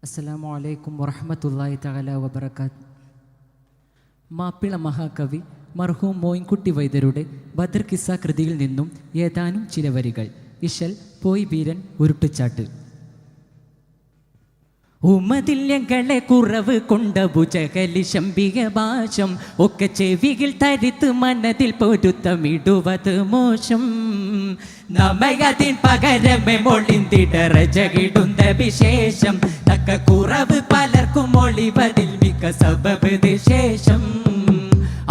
അസ്സലാമു അലൈക്കും വറഹ്മത്തുള്ളാഹി തആല വബറകാത്ത്. മാപ്പിള മഹാകവി മർഹൂം മോയിൻകുട്ടി വൈദ്യരുടെ ബദർ കിസ്സ കൃതിയിൽ നിന്നും ഏതാനും ചില വരികൾ. ഇശൽ പോയി വീരൻ ഉരുട്ടുചാട്ട്. ഉമതില്യങ്ങളെ കുറവ് കൊണ്ട ഭുജകലി ശംബിക ഭാഷം ഒക്കെ ചെവിയിൽ തരിത്ത് മനതിൽ പൊരുത്തമിടുവത് മോശം. നമ്മയതിൻ പകരമേ മൊളിന്തിടറജകിടുന്ന വിശേഷം തക്ക കുറവ് പലർക്കും ഒളിവതിൽ മിക്ക സബബ് വിശേഷം.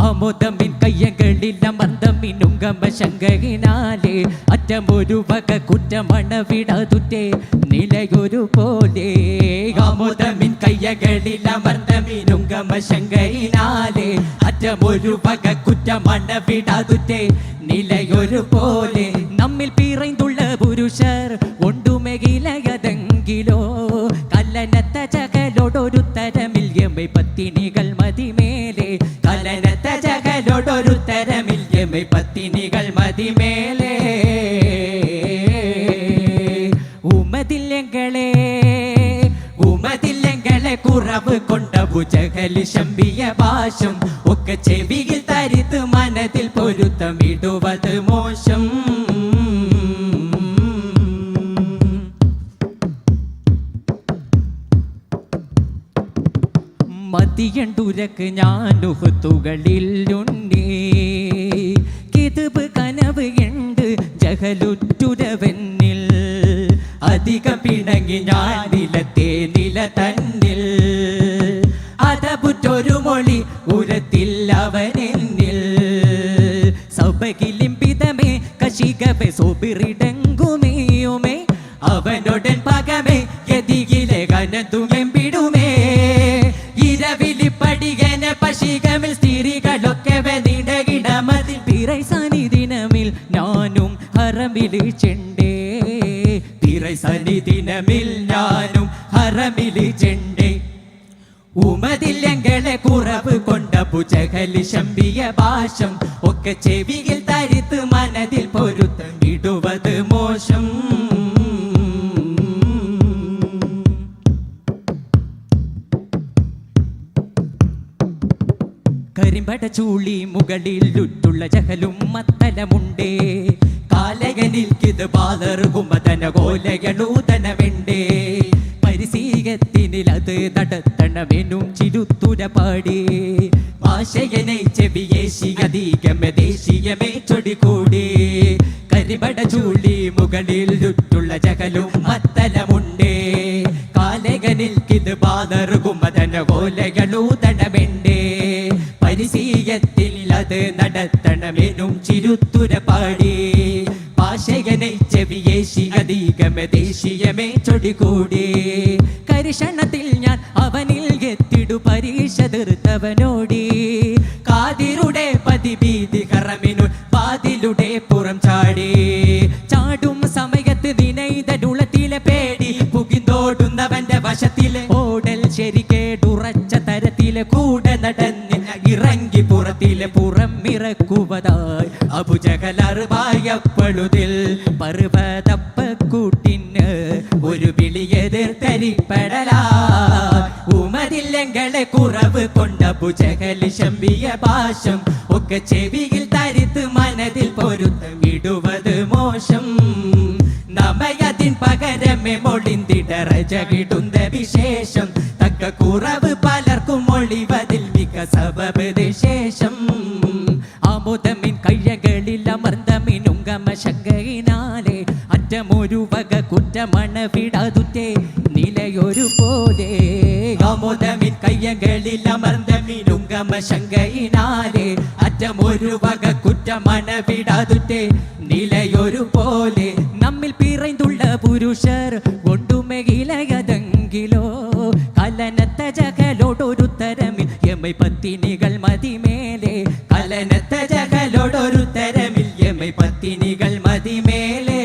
അമുദമിൻ കയ്യകളിൽ അമർദ്ദമിനുങ്കമ ശങ്കയിനാലെ അറ്റമൊരു വക കുറ്റമണവിടതുറ്റേ നിലയൊരു പോലെ. അമുദമിൻ കയ്യകളിൽ അമർദ്ദമിനുങ്കമ ശങ്കയിനാലെ അറ്റമൊരു വക കുറ്റമണവിടതുറ്റേ നിലയൊരു പോലെ. നമ്മിൽ പിറൈന്തുള്ള പുരുഷർ ഒണ്ടുമെകിലയതെങ്കിലോ കല്ലനത്ത ചകലോടൊരു തരമിൽ യമൈ പത്തിനികൾ മതിമേലെ. കലനത്ത ചകലോടൊരു തരമിൽ യമൈ പത്തിനികൾ മതിമേലെ. ഉമതില്ലങ്ങളെ കുറവ് കൊണ്ട ഭുജകലി ശംബിയ ഭാഷം ഒക്കെ ചെവിയിൽ തരിത്ത് മനതിൽ പൊരുത്തമിടുവത് മോശം. മതിയണ്ടുരക്ക് ഞാനുഹത്തുകളിലുണ്ടേ കിതുബ് കനവ് ഉണ്ട് ജഹലുറ്റുരവെന്നിൽ അധിക പിണങ്ങി ഞാൻ നിലത്തെ നില തന്നിൽ അതപുറ്റൊരു മൊഴി ഉരത്തില്ലവനെന്നിൽ സൗഭകിലിംബിതമേ കശികവെ സോബിറിടങ്ങുമേയുമേ അവനോടൻ പകമേ ഗതികിലെ കനതുമെമ്പിടുമേ. ഇരവിലിപ്പടികന പശികമിൽ സ്ത്രീകളൊക്കെ വെനിടകിടമതിൽ പിറൈ സനിദിനമിൽ ഞാനും ഹറമിൽ ചെണ്ടേ. പിറൈ സനിദിനമിൽ ഞാനും ഹറമിൽ ചെണ്ടേ. ഉമതില്ലങ്ങളെ കുറവ് കൊണ്ട ഭുജകലി ശംബിയ ഭാഷം ഒക്കെ ചെവിയിൽ തരിത്ത് മനതിൽ പൊരുത്തമിടുവത് മോശം. കരിമ്പട ചൂളി മുകളിലുറ്റുള്ള ജഹലും മത്തലമുണ്ടേ. കാലകനിൽ കിത് ബാലർകുമതന കോലകളൂതനവെണ്ടേ. പരിസീകത്തിനിലത് നടത്തണമെന്നും ചിരുത്തുര പാടി ഭാഷയനെ ചെവിയേശിയധികമേ ദേശീയമേ ചൊടികൂടി. കരിമ്പട ചൂളി മുകളിലുറ്റുള്ള ജഹലും മത്തലമുണ്ടേ. കാലകനിൽ കിത് ബാലർകുമതന കോലകളൂതനവെണ്ടേ. പരിസീയത്തിൽ അത് നടത്തണമെന്നും ചിരുത്തുര പാടി ഭാഷകനെ ചെവിയേശി അധികമേ ദേശീയമേ ചൊടികൂടി. കരിഷണത്തിൽ ഞാൻ അവനിൽ എത്തിടു പരീക്ഷ തീർത്തവനോടി. കാതിരുടെ പതിഭീതി ഹറമിനു പാതിലുടെ പുറം ചാടി. ചാടും സമയത്ത് ദിനൈതടുളത്തിലെ പേടി പുകിന്തോടുന്നവന്റെ വശത്തിലെ ഓടൽ ശരിക്കേടുറച്ച തരത്തിലെ കൂടെ നടന്ന് ഇറങ്ങി പുറത്തിലെ പുറമിറക്കുവതായി അബുജഹലർവായപ്പഴുതിൽ പർവതപ്പക്കൂട്ടിന് ഒരു വിളിയെതിർത്തരിപ്പെടലാ. ഉമതില്ലങ്ങളെ കുറവ് കൊണ്ട ഭുജകലി ശംബിയ ഭാഷം ഒക്കെ ചെവിയിൽ തരിത്ത് മനതിൽ പൊരുത്തമിടുവത് മോശം. നമ്മയതിൻ പകരമേ മൊളിന്തിടറജകിടുന്ന വിശേഷം തക്ക കുറവ് പലർക്കും ഒളിവതിൽ മിക സബബ് വിശേഷം. അമുദമിൻ കയ്യകളിൽ അമർദ്ദമിനുങ്കമ ശങ്കയിനാലെ അറ്റമൊരു വക കുറ്റമണവിടതുറ്റേ നിലയൊരു പോലെ. അമുദമിൻ കയ്യകളിൽ അമർദ്ദമിനുങ്കമ ശങ്കയിനാലെ അറ്റമൊരു വക കുറ്റമണവിടതുറ്റേ നിലയൊരു പോലെ. നമ്മിൽ പിറൈന്തുള്ള പുരുഷർ ഒണ്ടുമെകിലയതെങ്കിലോ കലനത്ത ജകലോടൊരു തരമിൽ യമൈ പത്തിനികൾ മതിമേലെ. കലനത്ത ജകലോടൊരു തരമിൽ യമൈ പത്തിനികൾ മതിമേലെ.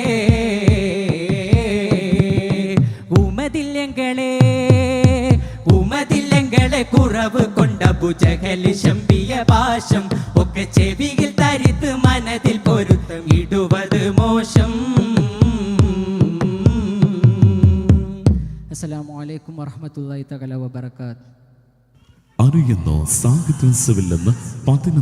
ഉമതില്ലങ്ങളെ കുറവ് കൊണ്ട ഭുജകലി ശംബിയ ഭാഷം ഒക്കെ ചെവിയിൽ തരിത്ത് മനതിൽ പൊരുത്തമിടുവത് മോശം. അസ്സലാമു അലൈക്കും വറഹ്മത്തുള്ളാഹി തആല വബറകാത്ത്. അറിയുന്നു സാഹിത്യോത്സവിൽ നിന്ന് 11